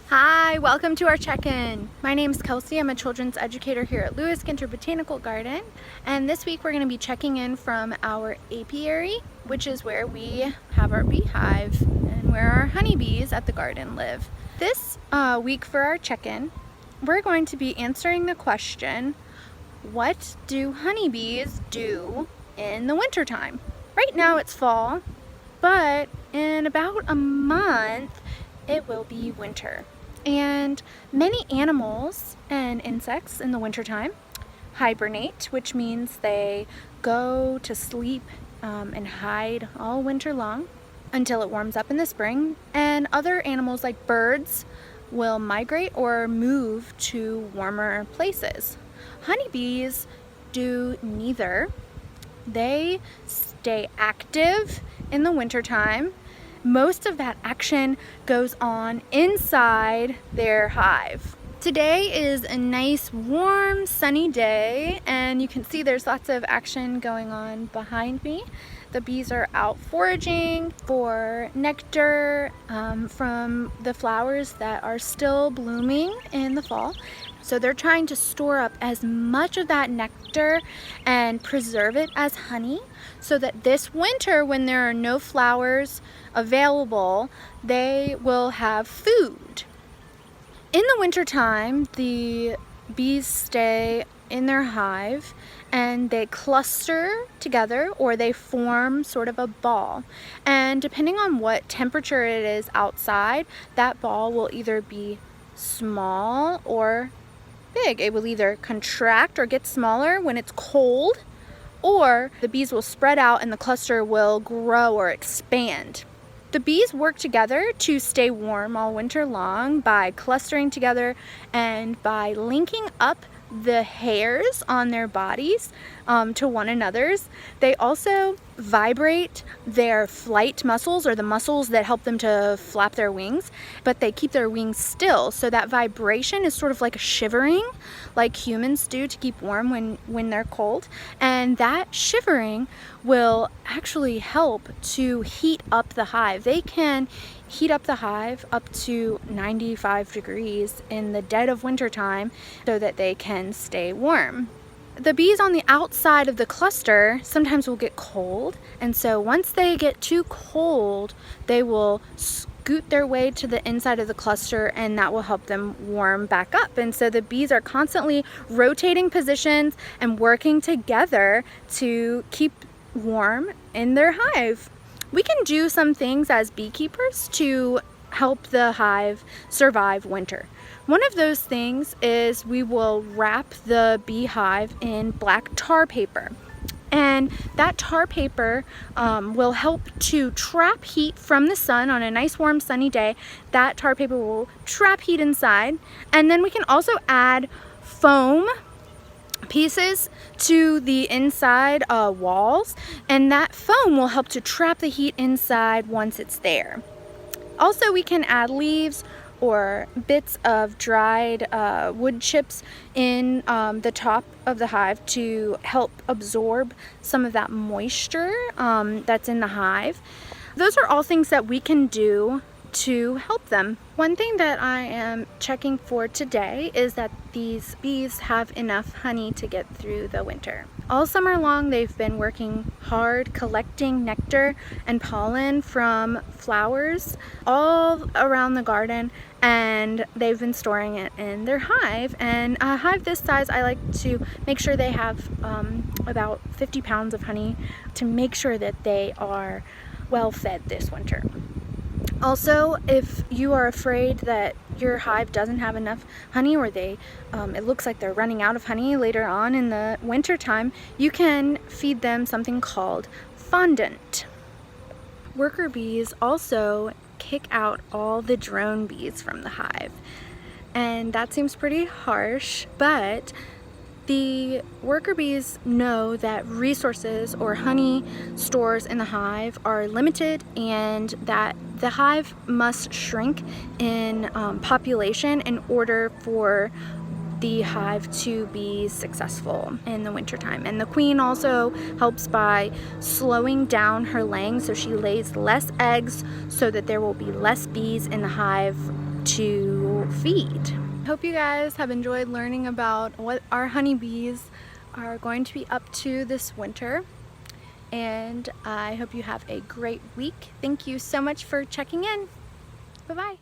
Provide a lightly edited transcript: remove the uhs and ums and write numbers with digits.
Hi, welcome to our check-in. My name is Kelsey. I'm a children's educator here at Ginter Botanical Garden, and this week we're going to be checking in from our apiary, which is where we have our beehive and where our honeybees at the garden live. This week for our check-in, we're going to be answering the question, what do honeybees do in the wintertime? Right now it's fall, but in about a month it will be winter. And many animals and insects in the wintertime hibernate, which means they go to sleep and hide all winter long until it warms up in the spring. And other animals like birds will migrate or move to warmer places. Honeybees do neither. They stay active in the wintertime. Most of that action goes on inside their hive. Today is a nice, warm, sunny day, and you can see there's lots of action going on behind me. The bees are out foraging for nectar from the flowers that are still blooming in the fall. So they're trying to store up as much of that nectar and preserve it as honey so that this winter, when there are no flowers available, they will have food. In the wintertime, the bees stay in their hive and they cluster together, or they form sort of a ball. And depending on what temperature it is outside, that ball will either be small or big. It will either contract or get smaller when it's cold, or the bees will spread out and the cluster will grow or expand. The bees work together to stay warm all winter long by clustering together and by linking up the hairs on their bodies to one another's. They also vibrate their flight muscles, or the muscles that help them to flap their wings, but they keep their wings still, so that vibration is sort of like a shivering, like humans do to keep warm when they're cold. And that shivering will actually help to heat up the hive. They can heat up the hive up to 95 degrees in the dead of winter time so that they can stay warm. The bees on the outside of the cluster sometimes will get cold, and so once they get too cold, they will scoot their way to the inside of the cluster, and that will help them warm back up. And so the bees are constantly rotating positions and working together to keep warm in their hive. We can do some things as beekeepers to help the hive survive winter. One of those things is we will wrap the beehive in black tar paper. And that tar paper will help to trap heat from the sun on a nice warm sunny day. That tar paper will trap heat inside. And then we can also add foam pieces to the inside walls, and that foam will help to trap the heat inside once it's there. Also, we can add leaves or bits of dried wood chips in the top of the hive to help absorb some of that moisture that's in the hive. Those are all things that we can do to help them. One thing that I am checking for today is that these bees have enough honey to get through the winter. All summer long they've been working hard collecting nectar and pollen from flowers all around the garden, and they've been storing it in their hive. And a hive this size, I like to make sure they have about 50 pounds of honey to make sure that they are well fed this winter. Also, if you are afraid that your hive doesn't have enough honey, or it looks like they're running out of honey later on in the winter time, you can feed them something called fondant. Worker bees also kick out all the drone bees from the hive, and that seems pretty harsh, but the worker bees know that resources or honey stores in the hive are limited, and that the hive must shrink in population in order for the hive to be successful in the wintertime. And the queen also helps by slowing down her laying, so she lays less eggs so that there will be less bees in the hive to to feed. Hope you guys have enjoyed learning about what our honeybees are going to be up to this winter. And I hope you have a great week. Thank you so much for checking in. Bye-bye.